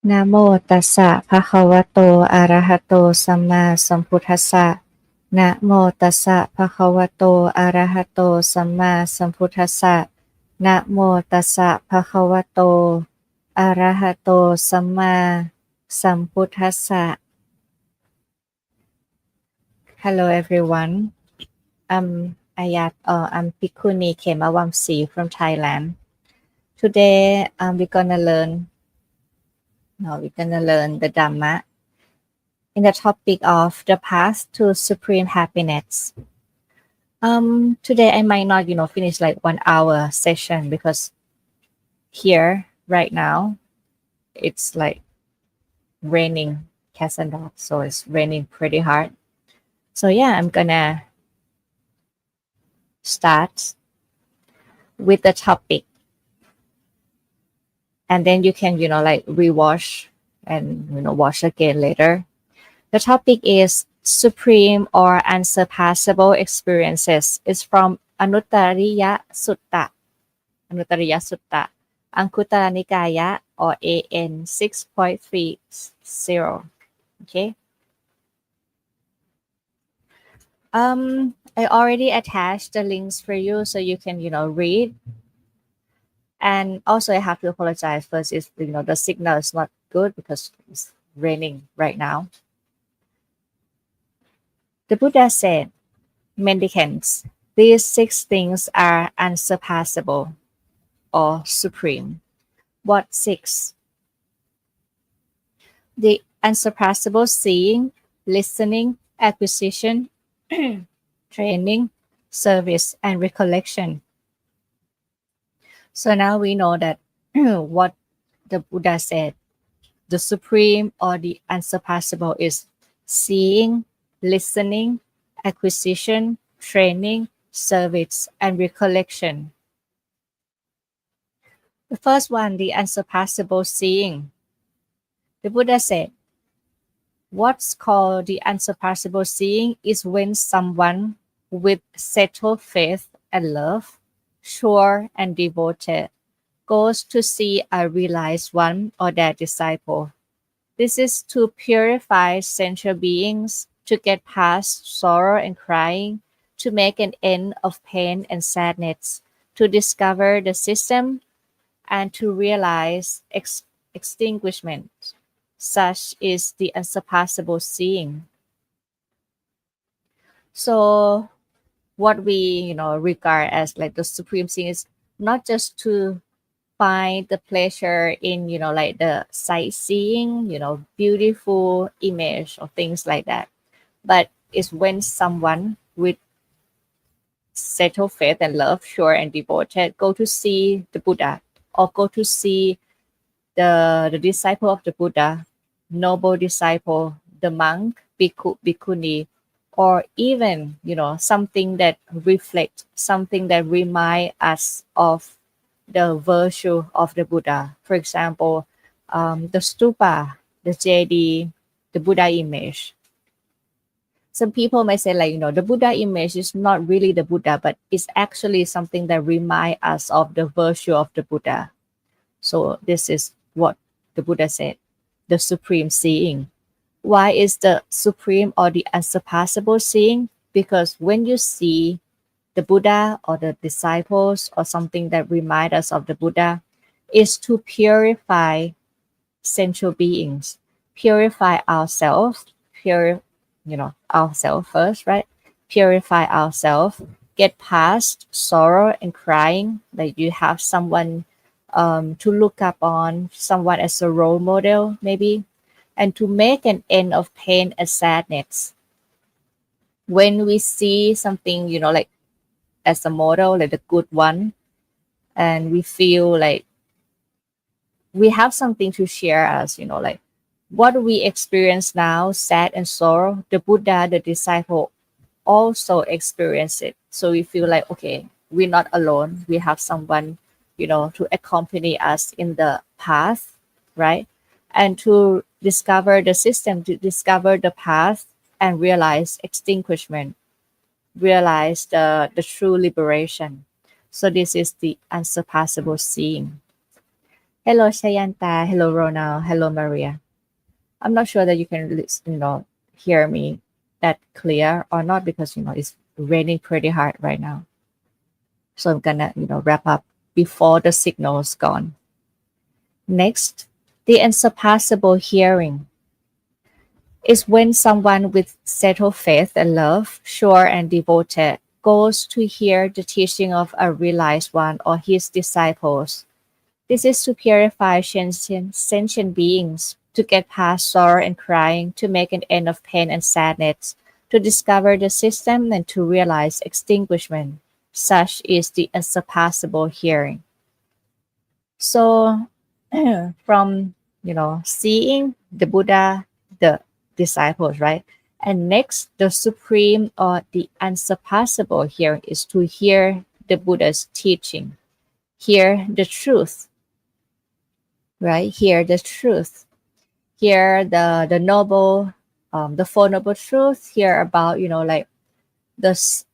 นะโมตัสสะภะคะวะโตอะระหะโตสัมมาสัมพุทธัสสะนะโมตัสสะภะคะวะโตอะระหะโตสัมมาสัมพุทธัสสะนะโมตัสสะภะคะวะโตอะระหะโตสัมมาสัมพุทธัสสะ Hello everyone. I'm I'm Bhikkhuni Khemavamsi from Thailand. Today we're gonna learn the Dhamma in the topic of the path to supreme happiness. Today I might not, finish like 1 hour session because here right now it's like raining cats and dogs, so it's raining pretty hard. So yeah, I'm gonna start with the topic, and then you can, rewatch and watch again later. The topic is supreme or unsurpassable experiences. It's from Anuttariya Sutta, Anguttara Nikaya, or AN 6.30. Okay. I already attached the links for you so you can, read. And also I have to apologize first if, the signal is not good because it's raining right now. The Buddha said, mendicants, these 6 things are unsurpassable or supreme. What 6? The unsurpassable seeing, listening, acquisition, training, service, and recollection. So now we know that what the Buddha said, the supreme or the unsurpassable is seeing, listening, acquisition, training, service, and recollection. The first one, the unsurpassable seeing. The Buddha said, what's called the unsurpassable seeing is when someone with settled faith and love, sure and devoted, goes to see a realized one or their disciple. This is to purify sensual beings, to get past sorrow and crying, to make an end of pain and sadness, to discover the system, and to realize extinguishment. Such is the unsurpassable seeing. So what we, regard as like the supreme seeing is not just to find the pleasure in, like the sightseeing, beautiful image or things like that. But it's when someone with settled faith and love, sure and devoted, go to see the Buddha or go to see the disciple of the Buddha, noble disciple, the monk, bhikkhu, bhikkhuni, or even, something that reflects, something that remind us of the virtue of the Buddha. For example, the stupa, the JD, the Buddha image. Some people may say like, the Buddha image is not really the Buddha, but it's actually something that remind us of the virtue of the Buddha. So this is what the Buddha said, the supreme seeing. Why is the supreme or the unsurpassable seeing? Because when you see the Buddha or the disciples or something that remind us of the Buddha, is to purify sensual beings, purify ourselves, ourselves first, right? Purify ourselves, get past sorrow and crying, like you have someone to look up on, someone as a role model maybe, and to make an end of pain and sadness. When we see something, like as a model, like the good one, and we feel like we have something to share us, like what we experience now, sad and sorrow, the Buddha, the disciple also experience it. So we feel like, okay, we're not alone. We have someone, to accompany us in the path, right? And to discover the system, to discover the path and realize extinguishment, realize the true liberation. So this is the unsurpassable seeing. Hello, Shayanta. Hello, Ronald. Hello, Maria. I'm not sure that you can, hear me that clear or not because, it's raining pretty hard right now. So I'm gonna, wrap up before the signal's gone. Next, the unsurpassable hearing is when someone with settled faith and love, sure and devoted, goes to hear the teaching of a realized one or his disciples. This is to purify sentient beings, to get past sorrow and crying, to make an end of pain and sadness, to discover the system and to realize extinguishment. Such is the unsurpassable hearing. So, from seeing the Buddha, the disciples, right? And next, the supreme or the unsurpassable hearing is to hear the Buddha's teaching, hear the truth, right? Hear the truth, hear the noble, the four noble truths. Hear about like this,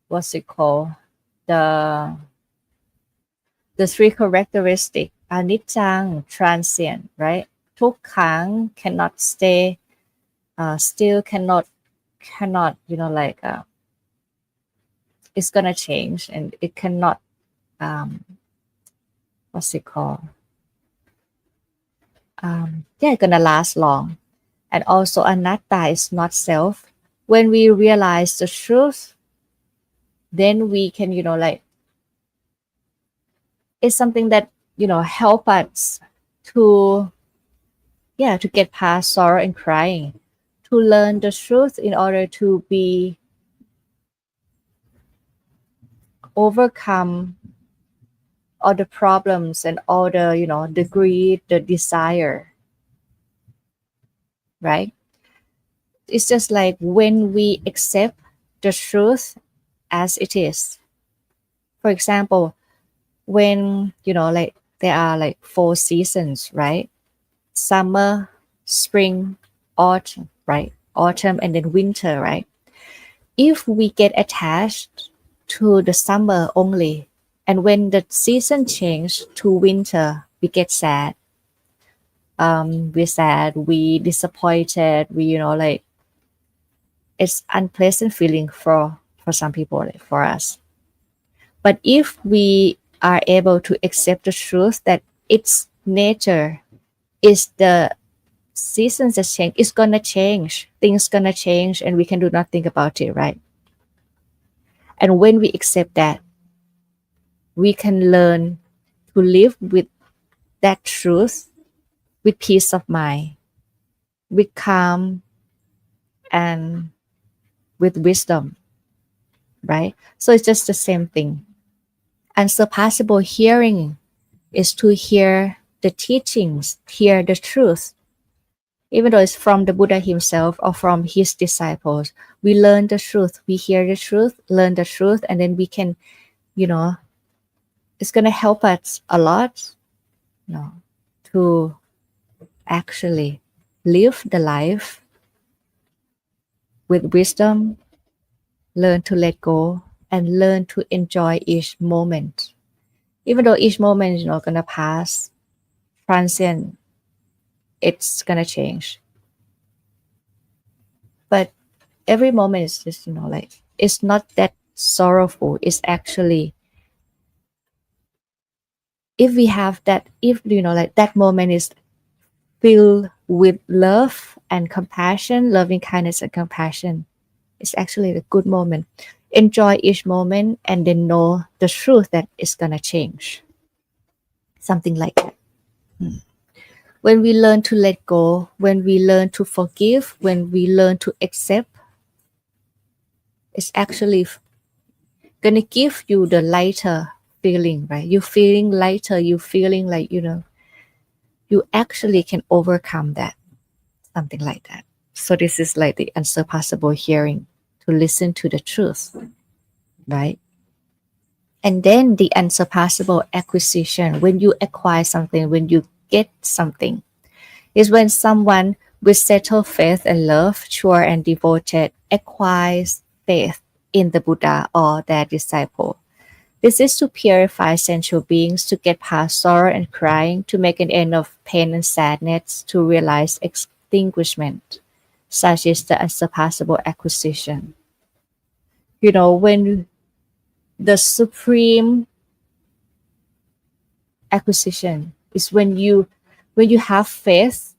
what's it called? The the three characteristic: anicca, transient, right? Tukkha, cannot stay still, cannot it's gonna change and it cannot what's it called gonna last long. And also anatta is not self. When we realize the truth, then we can it's something that help us to to get past sorrow and crying, to learn the truth in order to be overcome all the problems and all the the greed, the desire, right? It's just like when we accept the truth as it is. For example, when like there are like 4 seasons, right? Summer, spring, autumn, right? Autumn and then winter, right? If we get attached to the summer only, and when the season change to winter, we get sad. We're sad, we disappointed, we like it's unpleasant feeling for some people, like for us. But if we are able to accept the truth that its nature is the seasons that change, it's gonna change, things gonna change, and we can do nothing about it, right? And when we accept that, we can learn to live with that truth with peace of mind, with calm, and with wisdom, right? So it's just the same thing. Unsurpassable hearing is to hear the teachings, hear the truth. Even though it's from the Buddha himself or from his disciples, we learn the truth, we hear the truth, learn the truth, and then we can, it's going to help us a lot, to actually live the life with wisdom, learn to let go, and learn to enjoy each moment. Even though each moment is not going to pass, transient, it's going to change. But every moment is just, like, it's not that sorrowful. It's actually, if we have that, if, like that moment is filled with love and compassion, loving kindness and compassion, it's actually a good moment. Enjoy each moment and then know the truth that it's going to change. Something like that. When we learn to let go, when we learn to forgive, when we learn to accept, it's actually going to give you the lighter feeling, right? You feeling lighter, you feeling like, you actually can overcome that. Something like that. So this is like the unsurpassable hearing, to listen to the truth, right? And then the unsurpassable acquisition, when you acquire something, when you get something, is when someone with settled faith and love, sure and devoted, acquires faith in the Buddha or their disciple. This is to purify sensual beings, to get past sorrow and crying, to make an end of pain and sadness, to realize extinguishment. Such is the unsurpassable acquisition. When the supreme acquisition is when you have faith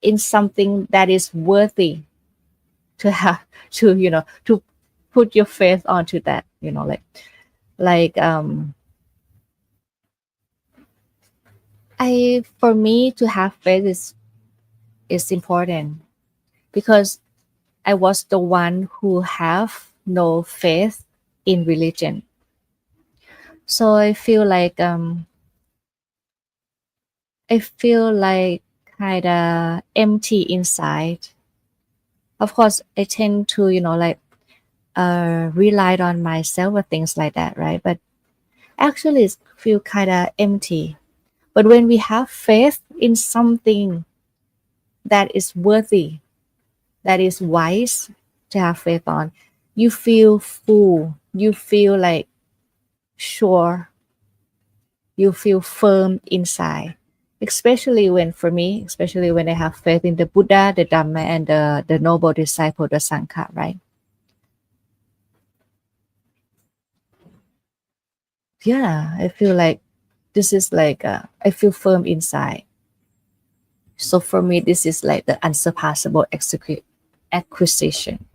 in something that is worthy to have to put your faith onto that, like I for me to have faith is important because I was the one who have no faith in religion. So I feel like kind of empty inside. Of course, I tend to rely on myself or things like that, right? But actually, it feel kind of empty. But when we have faith in something that is worthy, that is wise to have faith on, you feel full. You feel like sure. You feel firm inside. Especially when I have faith in the Buddha, the Dhamma, and the noble disciple, the Sangha, right? Yeah, I feel like this is like I feel firm inside. So for me, this is like the unsurpassable acquisition.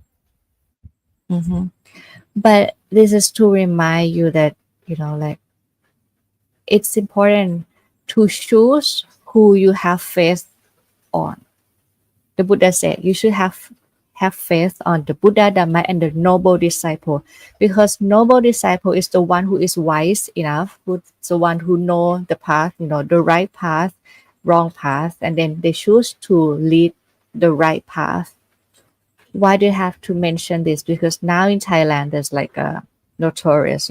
Mhm. But this is to remind you that like it's important to choose who you have faith on. The Buddha said you should have faith on the Buddha, Dhamma, and the noble disciple, because noble disciple is the one who is wise enough, who's the one who know the path, the right path, wrong path, and then they choose to lead the right path. Why do you have to mention this? Because now in Thailand there's like a notorious,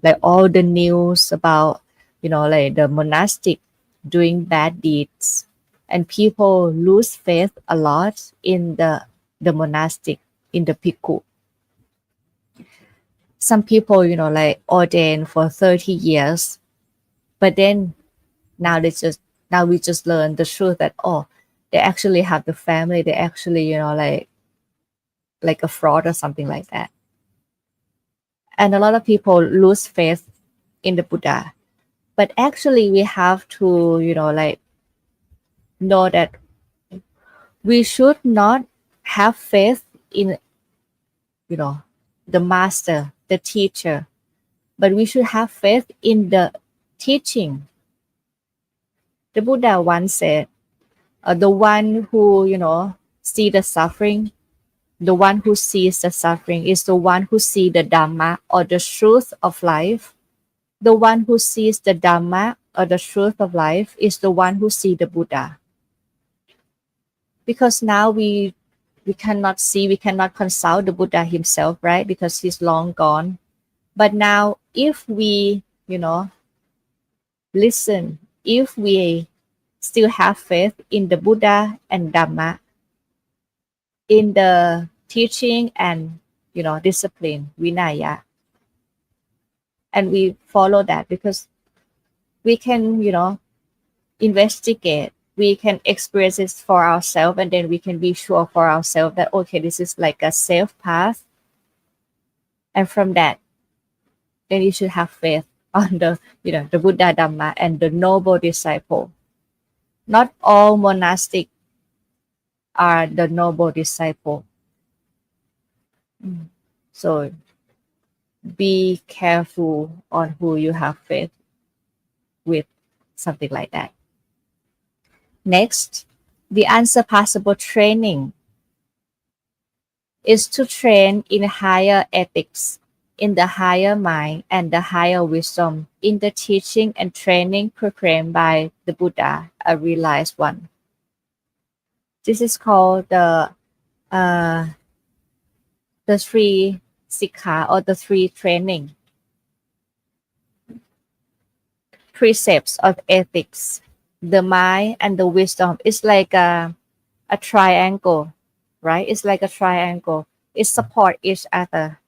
like all the news about like the monastic doing bad deeds, and people lose faith a lot in the monastic, in the bhikkhu. Some people like ordain for 30 years, but then now they just now we just learn the truth that they actually have the family, they actually like a fraud or something like that. And a lot of people lose faith in the Buddha. But actually, we have to, like know that we should not have faith in, you know, the master, the teacher, but we should have faith in the teaching. The Buddha once said, the one who, see the suffering, the one who sees the suffering is the one who see the Dhamma or the truth of life. The one who sees the Dhamma or the truth of life is the one who sees the Buddha. Because now we cannot consult the Buddha himself, right? Because he's long gone. But now if we, listen, if we still have faith in the Buddha and Dhamma, in the teaching and discipline, Vinaya, and we follow that, because we can, investigate, we can experience it for ourselves, and then we can be sure for ourselves that okay, this is like a safe path. And from that, then you should have faith on the Buddha, Dhamma, and the noble disciple. Not all monastic are the noble disciple. So be careful on who you have faith with, something like that. Next, the unsurpassable training is to train in higher ethics, in the higher mind and the higher wisdom, in the teaching and training proclaimed by the Buddha, a realized one. This is called uh, the three sikha, or the three training precepts of ethics. The mind and the wisdom is like a triangle, right? It's like a triangle. It support each other.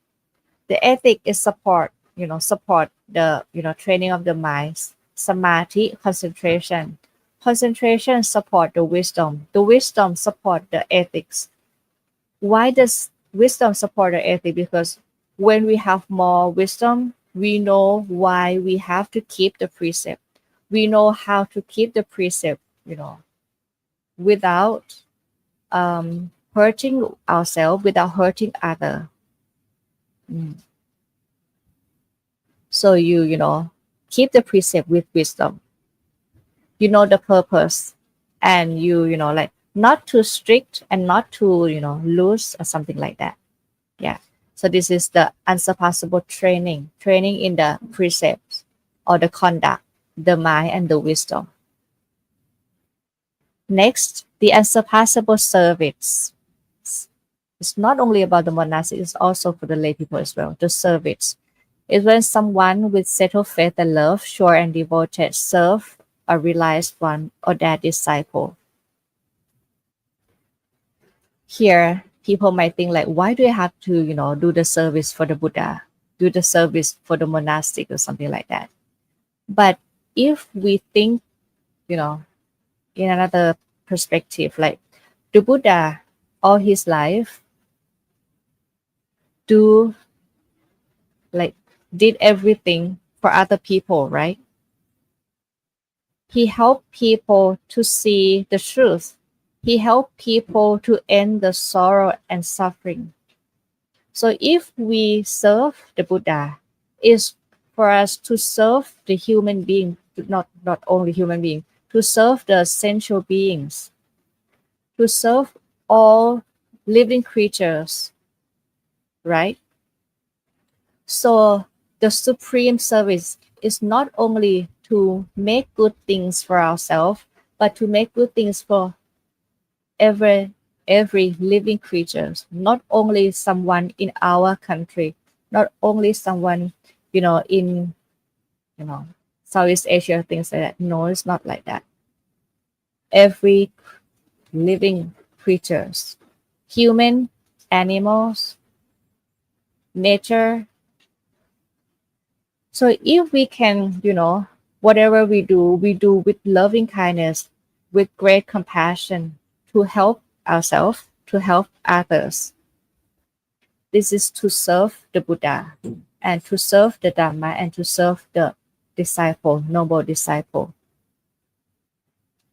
The ethic is support the training of the mind, samadhi, concentration. Concentration support the wisdom. The wisdom support the ethics. Why does wisdom support the ethic? Because when we have more wisdom, we know why we have to keep the precept. We know how to keep the precept, without hurting ourselves, without hurting other. Mm. So keep the precept with wisdom. You know the purpose, and like not too strict and not too loose or something like that. Yeah. So this is the unsurpassable training in the precepts or the conduct, the mind and the wisdom. Next, the unsurpassable service. It's not only about the monastic, it's also for the lay people as well. The service is when someone with settled faith and love, sure and devoted, serve a realized one or their disciple. Here, people might think like, why do you have to, do the service for the Buddha, do the service for the monastic or something like that? But if we think, you know, in another perspective, like the Buddha, all his life, do like did everything for other people, right? He helped people to see the truth. He helped people to end the sorrow and suffering. So if we serve the Buddha, is for us to serve the human being, not only human being, to serve the essential beings, to serve all living creatures, right? So the supreme service is not only to make good things for ourselves, but to make good things for every every living creature, not only someone in our country, not only someone, in you know Southeast Asia, things like that. No, it's not like that. Every living creatures, human, animals, nature. So if we can, whatever we do with loving kindness, with great compassion to help ourselves, to help others. This is to serve the Buddha and to serve the Dharma and to serve the disciple, noble disciple.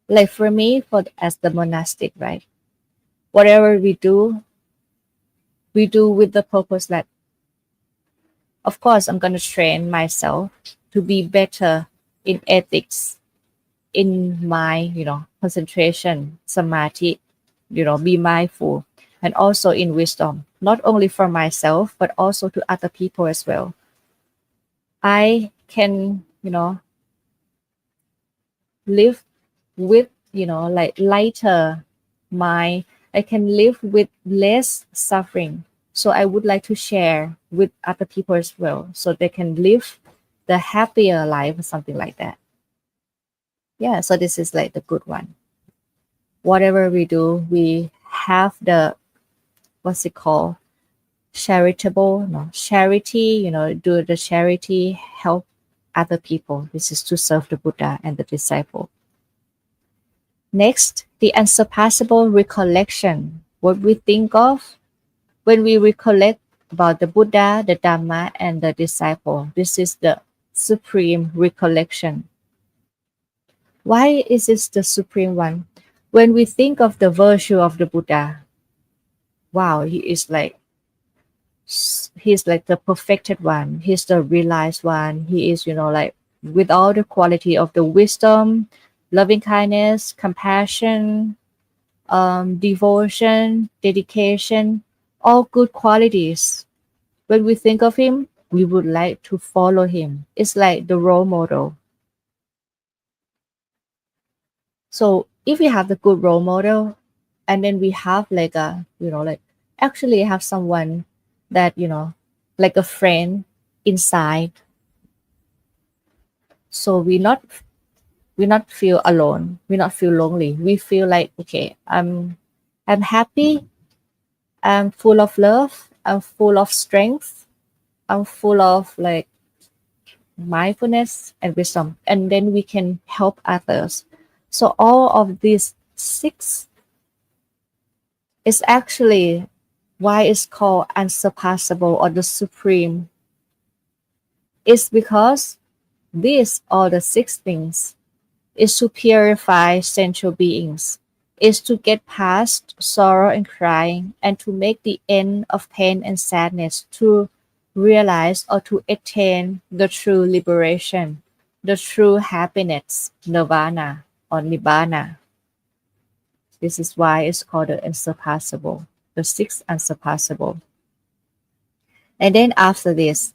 Like for me, as the monastic, right? Whatever we do with the purpose that, of course, I'm going to train myself to be better in ethics, in my, concentration, samadhi, be mindful, and also in wisdom, not only for myself, but also to other people as well. I can, live with, like lighter mind. I can live with less suffering. So I would like to share with other people as well, so they can live the happier life or something like that. Yeah, so this is like the good one. Whatever we do, we have the, what's it called? Charitable, no, charity, do the charity, help other people. This is to serve the Buddha and the disciple. Next, the unsurpassable recollection. What we think of when we recollect about the Buddha, the Dhamma, and the disciple. This is the supreme recollection. Why is this the supreme one? When we think of the virtue of the Buddha, wow, he's like the perfected one. He's the realized one. He is, like with all the quality of the wisdom, loving kindness, compassion, devotion, dedication, all good qualities. When we think of him, we would like to follow him. It's like the role model. So if we have the good role model, and then we have like a, like actually have someone that, like a friend inside. So we not feel alone. We not feel lonely. We feel like, okay, I'm happy. I'm full of love. I'm full of strength. I'm full of like mindfulness and wisdom, and then we can help others. So all of these six is actually why it's called unsurpassable or the supreme. Is because these are the six things is to purify sensual beings, is to get past sorrow and crying, and to make the end of pain and sadness, to realize or to attain the true liberation, the true happiness, nirvana or nibbana. This is why it's called the unsurpassable, the six unsurpassable. And then after this,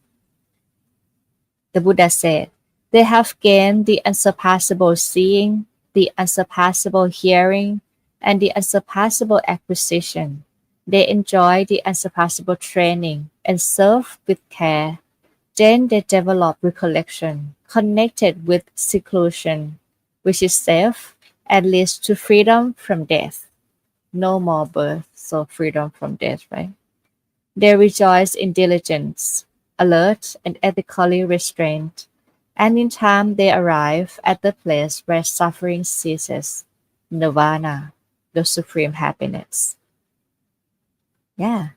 the Buddha said, they have gained the unsurpassable seeing, the unsurpassable hearing, and the unsurpassable acquisition. They enjoy the unsurpassable training and serve with care. Then they develop recollection, connected with seclusion, which is safe, and leads to freedom from death. No more birth, so freedom from death, right? They rejoice in diligence, alert and ethically restrained, and in time they arrive at the place where suffering ceases, nirvana, the supreme happiness. Yeah,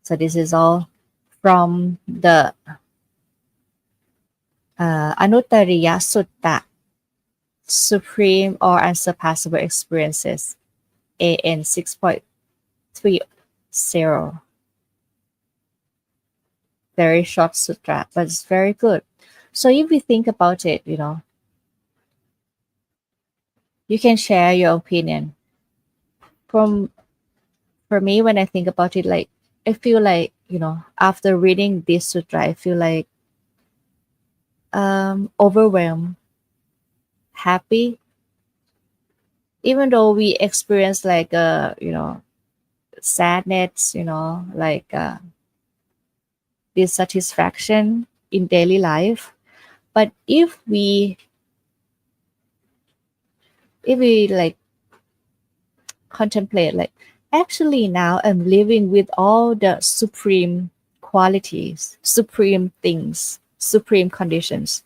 so this is all from the Anuttariya Sutta, Supreme or Unsurpassable Experiences, AN 6.30. Very short sutra, but it's very good. So if we think about it, you can share your opinion. From for me, when I think about it, like I feel like after reading this sutra, I feel like overwhelmed, happy, even though we experience like sadness, like dissatisfaction in daily life. But if we like contemplate, like actually now I'm living with all the supreme qualities, supreme things, supreme conditions.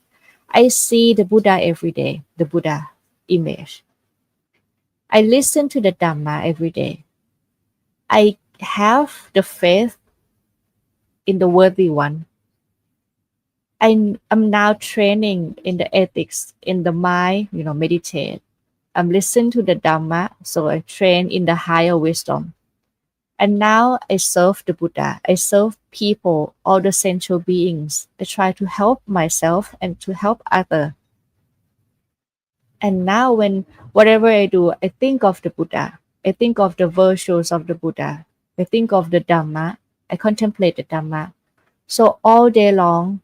I see the Buddha every day, the Buddha image. I listen to the Dhamma every day. I have the faith in the worthy one. I'm now training in the ethics, in the mind, meditate. I'm listening to the Dhamma, so I train in the higher wisdom. And now I serve the Buddha. I serve people, all the sensual beings. I try to help myself and to help others. And now when whatever I do, I think of the Buddha. I think of the virtues of the Buddha. I think of the Dhamma. I contemplate the Dhamma. So all day long,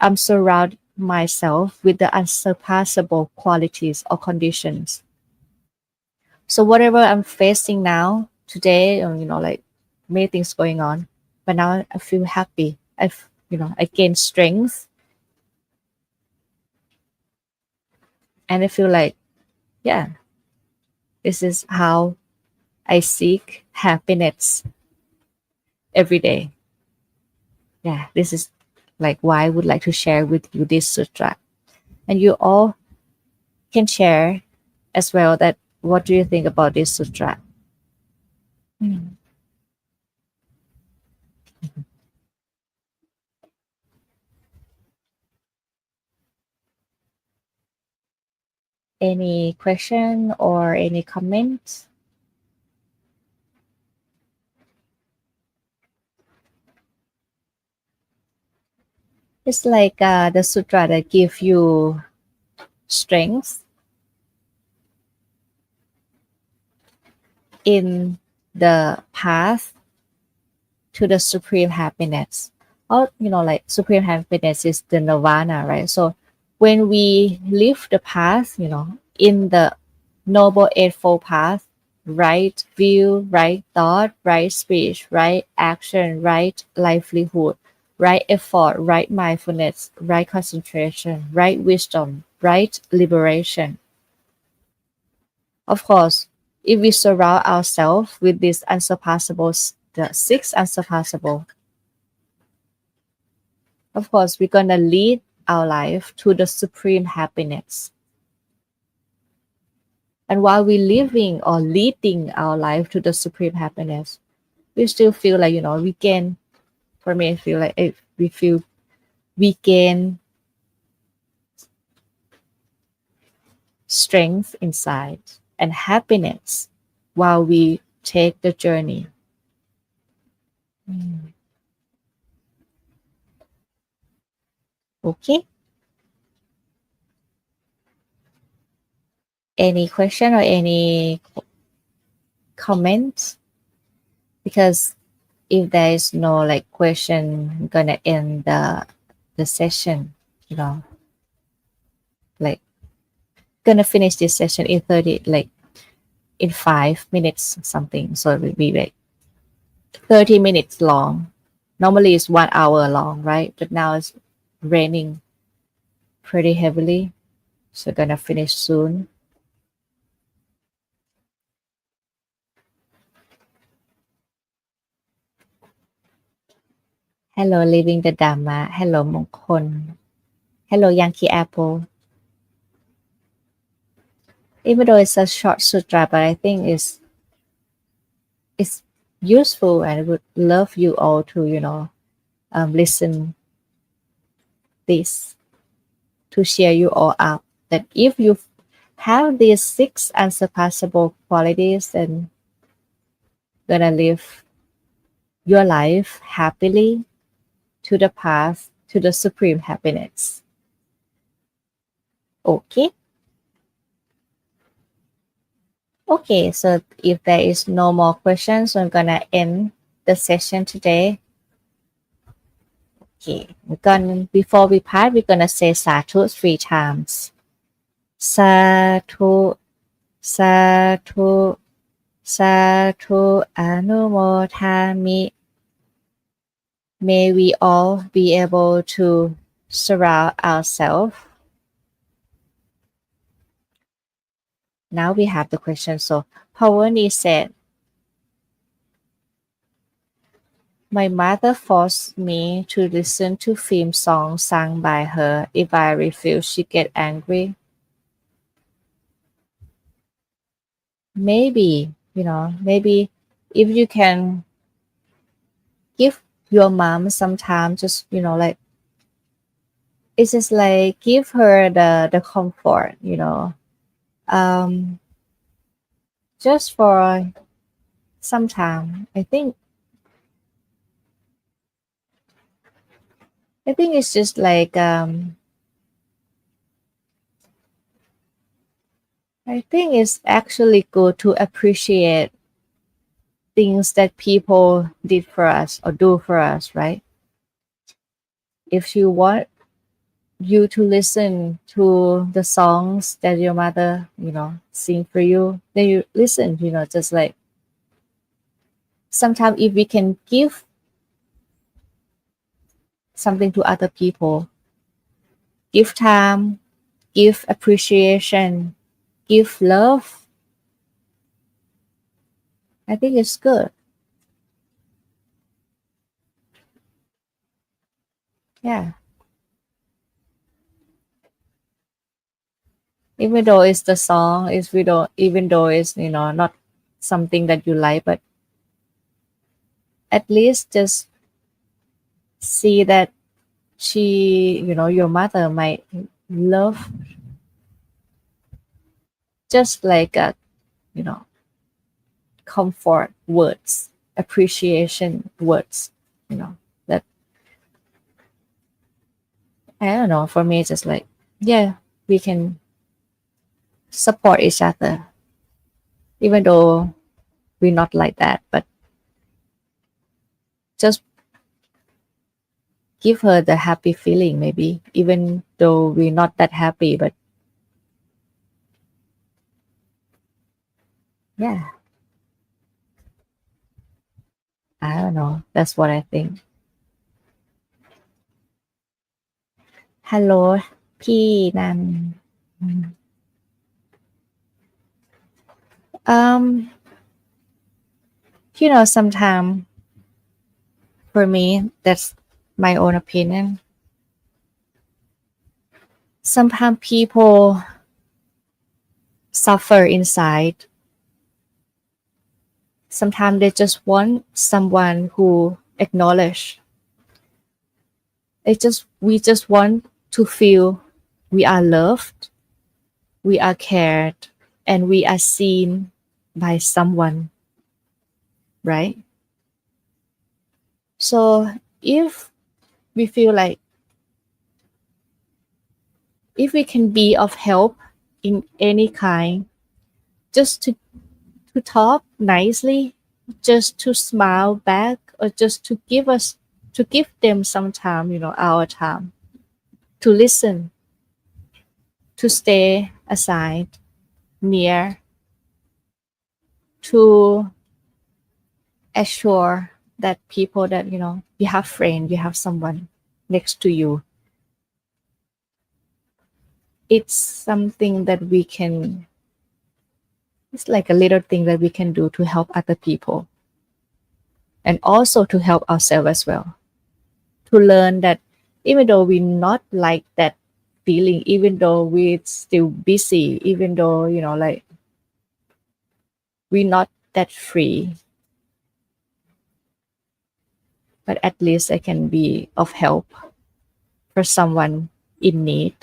I'm surrounded myself with the unsurpassable qualities or conditions. So whatever I'm facing now, today, or, like many things going on, but now I feel happy. I gain strength, and I feel like, yeah, this is how I seek happiness every day. Yeah, this is like why I would like to share with you this sutra. And you all can share as well that what do you think about this sutra? Mm. Any question or any comments? It's like the sutra that give you strength in the path to the supreme happiness. Or, like supreme happiness is the nirvana, right? So when we live the path, in the noble eightfold path, right view, right thought, right speech, right action, right livelihood, right effort, right mindfulness, right concentration, right wisdom, right liberation. Of course, if we surround ourselves with these unsurpassable, the six unsurpassable, Of course, we're gonna lead our life to the supreme happiness. And while we're living or leading our life to the supreme happiness, we still feel like, we gain, for me, I feel like we feel we gain strength inside and happiness while we take the journey. Mm. Okay. Any question or any comments? Because if there is no like question, I'm gonna end the session. You know, like gonna finish this session in 30, like in 5 minutes or something. So it will be like 30 minutes long. Normally it's 1 hour long, right? But now it's raining pretty heavily, so gonna finish soon. Hello, living the Dharma. Hello, Mongkol. Hello, Yankee Apple. Even though it's a short sutra, but I think it's useful, and I would love you all to listen this to share you all up. That if you have these 6 unsurpassable qualities, then gonna live your life happily to the path to the supreme happiness. Okay. Okay, so if there is no more questions, I'm gonna end the session today. Okay, we're gonna before we part, we're gonna say Sadhu 3 times. Sadhu, Sadhu, Sadhu, Anumodhami. May we all be able to surround ourselves. Now we have the question. So Pawani said, my mother forced me to listen to theme songs sung by her. If I refuse, she get angry. Maybe if you can give your mom some time, just like it's just like give her the comfort, um, just for some time. I think it's just like I think it's actually good to appreciate things that people did for us or do for us, right? If you want you to listen to the songs that your mother, sing for you, then you listen, just like sometimes if we can give something to other people, give time, give appreciation, give love, I think it's good. Yeah. Even though it's the song, is we don't even though it's not something that you like, but at least just see that your mother might love just like you know comfort words, appreciation words, that I don't know, for me it's just like, yeah, we can support each other even though we're not like that, but just give her the happy feeling, maybe even though we're not that happy, but yeah, I don't know, that's what I think. Hello, พี่นัน um sometimes for me, that's my own opinion. Sometimes people suffer inside. Sometimes they just want someone who acknowledge. We just want to feel we are loved, we are cared, and we are seen by someone, right? So if we feel like if we can be of help in any kind, just to talk nicely, just to smile back, or just to give them some time, our time, to listen, to stay aside, near, to assure that people that, you have friend, you have someone next to you. It's something that we can, it's like a little thing that we can do to help other people and also to help ourselves as well. To learn that even though we not like that feeling, even though we're still busy, even though, like we're not that free, but at least I can be of help for someone in need.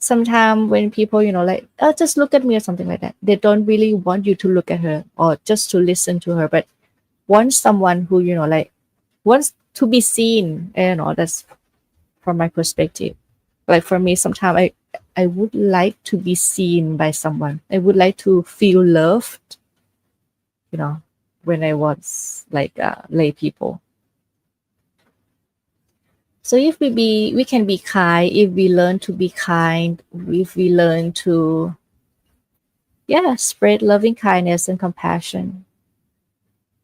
Sometimes when people, like, oh, just look at me or something like that, they don't really want you to look at her or just to listen to her, but want someone who, like, wants to be seen. That's from my perspective. Like for me, sometimes I would like to be seen by someone. I would like to feel loved, when I was like lay people. So if we can be kind, if we learn to be kind, if we learn to, yeah, spread loving kindness and compassion,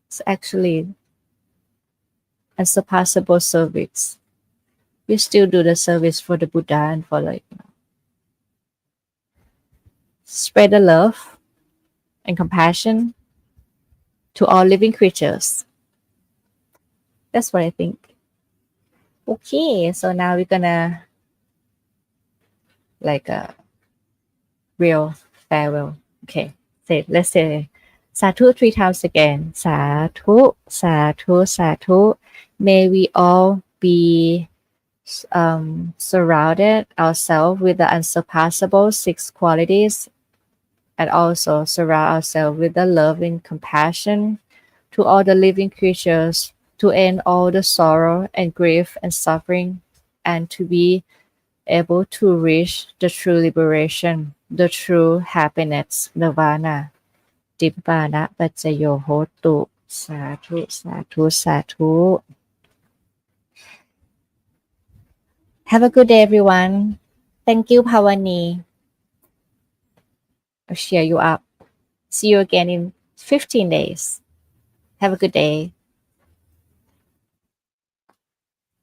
it's actually unsurpassable service. We still do the service for the Buddha and for like, spread the love and compassion to all living creatures. That's what I think. Okay, so now we're gonna like a real farewell. Okay, let's say Sadhu 3 times again. Sadhu, Sadhu, Sadhu. May we all be surrounded ourselves with the unsurpassable 6 qualities, and also surround ourselves with the love and compassion to all the living creatures, to end all the sorrow and grief and suffering, and to be able to reach the true liberation, the true happiness, nirvana. Dibbana Pajayo Hotu. Sadhu, Sadhu, Sadhu. Have a good day, everyone. Thank you, Pawani. I'll cheer you up. See you again in 15 days. Have a good day.